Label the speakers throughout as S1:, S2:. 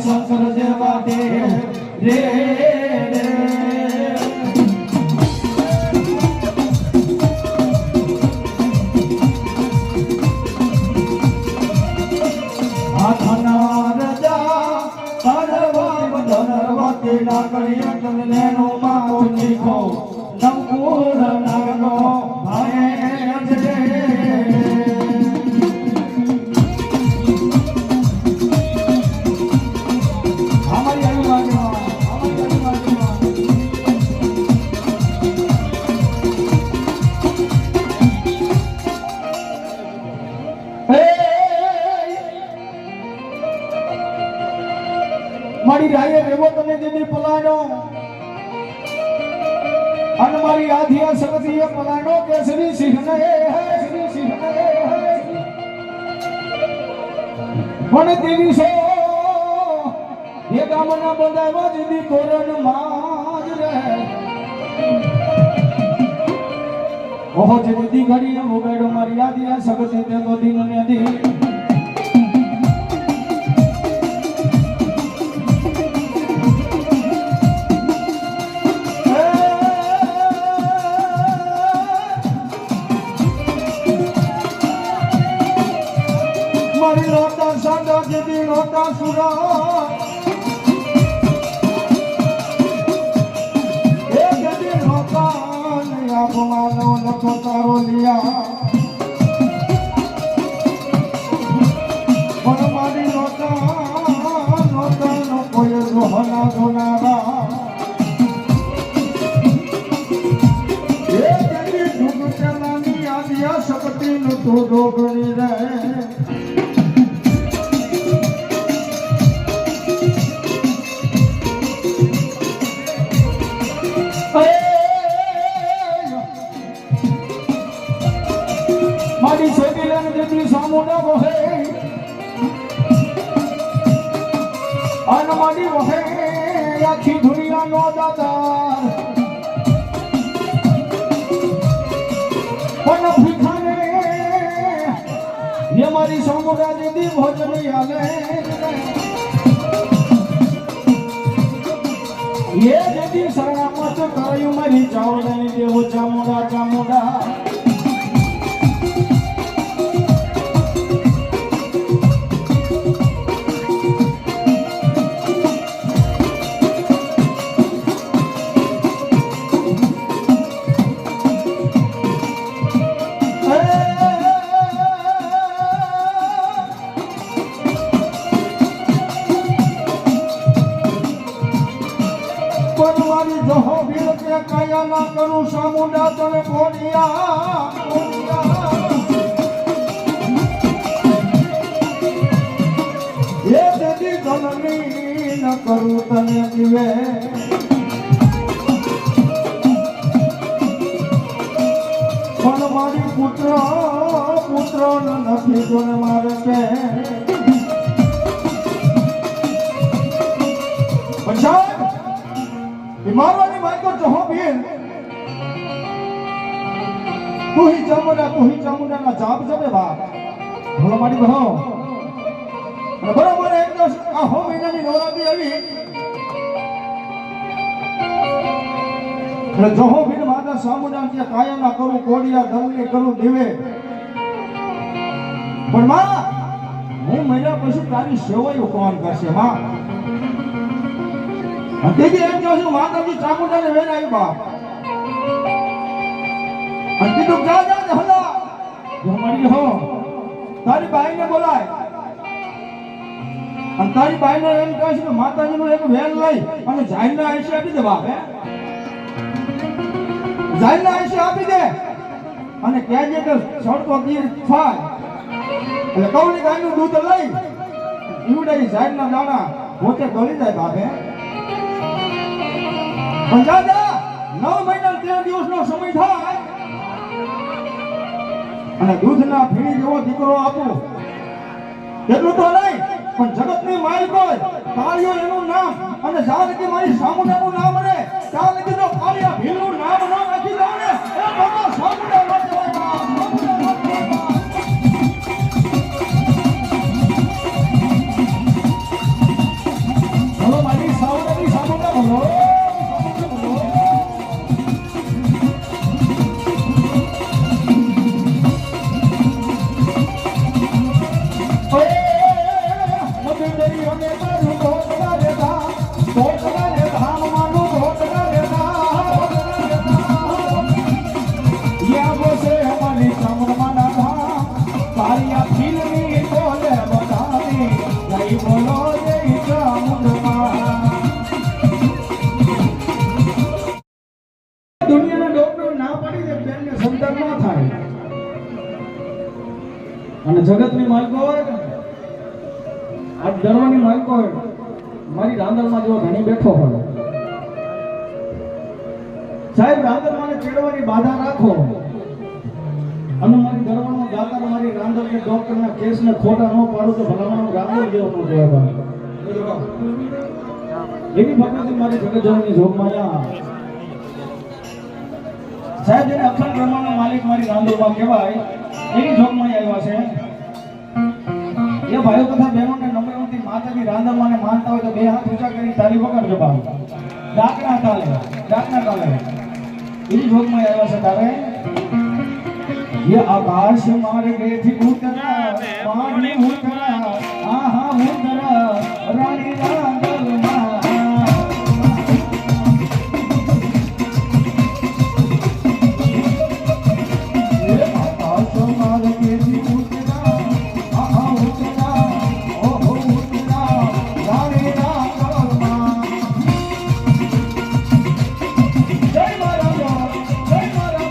S1: શંકર જેવા દે રે કરીએ તમને નો માઉ નીખો નમકુર નાગો ભાઈ જજે અમારી આજુબાજુમાં મારી રાયે રેવો તને જેની પલાનો અને મારી આધિયા સગતીએ પલાનો કે શ્રી સિંહને હે શ્રી સિંહને હે મને દેવી સો એ ગામના બંધાવા જેની તોરણ માજ રે ઓહો જેની દી ઘડીએ મોગાડો મારી આધિયા સગતી તે તો દિન ને દી મારી છોકરીને જેટલી સામોડા વહે અને મારી વહે આખી દુનિયાનો દાતાર પણ ભીખાને એ મારી સામોડા જેટલી ભોજન આલે એ જેટલી શરણામત કર્યું મારી ચાવડાની દેવો ચામુંડા ચામુંડા કરું સામુંડા તને કોડિયા એ દેદી જનની ન કરું તને જીવે પણ મારી પુત્ર નથી જોને મારે કે મારવાની માઈકો જહો ભીલ તું હી ચામુંડા ના જાપ જબે બાપ ભલો મારી બહો અને બરોબર એક દિવસ આ હો મહિનાની નવરાત્રી આવી એટલે જહો ભીલ માતા ચામુંડા કે કાયા ના કરું કોડિયા દલની કરું દેવે પણ માં હું મહિના પછી તારી સેવાયું કોણ કરશે માં અંતેજી એમ કહું છું માતાજી ચામુંડાને વેણ આવી બાપ અને કીધું જા હલા જો મળી હો તારી બાઈને બોલાય અને તારી બાઈને એમ કહે છે કે માતાજીનું એક વેણ લઈ અને જાઈના આઈશે આપી દે બાપ જાઈના આઈશે આપી દે અને કહેજે કે સડકો ગીર થાય એટલે કૌલી ગાયનું દૂધ લઈ ઈવડાઈ જાઈના દાણા પોતે ગળી જાય બાપે પંજાબા 9 મહિના 13 દિવસનો સમય થાય અને દૂધના ફીણી જેવો દીકરો આપું એટલું તો નહીં પણ જગતની માલિક હોય કાળિયો એનું નામ અને જાનકી મારી સામુંડાનું નામ રે જાનકી તો કાળિયા ભીલનું નામ ન રાખી દઉં ને એ બધો સામુંડા ન કહેવાય મારી બોલો જય ચામુંડમાં દુનિયાના ડોક્ટર ના પાડી દે બેનને સંતાન ન થાય અને જગતની માલિકો હોય આ દરવાની માલિકો હોય મારી રાંદલમાં જેવો ધણી બેઠો હોય સાહેબ રાંદલમાં ચેડવાની બાધા રાખો અને મારી દરવાનો દાતા મારી રાંદલ કે ડોક્ટરના કેસને ખોટા ન પાડું તો ભલામણ રાંદલ જેવો ન કહેવાય એવી ભગવતી મારી જગતજનની જોગમાયા સાહેબ જેને અખંડ બ્રહ્માંડનો માલિક મારી રાંદલમાં કહેવાય એની જોગમાં આવ્યા છે એ ભાઈઓ તથા બહેનોને નમ્રતાથી માતાજી રાંદલમાંને માનતા હોય તો બે હાથ ઊંચા કરી તાલી વગાડજો બાપ ડાકના તાલે એની જોગમાં આવ્યા છે તારે ये आकाश मार्गे थी उतरा मानी उतरा आहा उतरा रानी रांदल ये आकाश मार्गे थी उतरा आहा उतरा ओहो उतरा रानी रांदल जय मारा जय मारा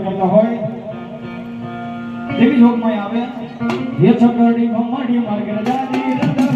S1: કરતા હોય એવી જોગમાં આવે ये छकड़ी भमड़ी मार के राजा दी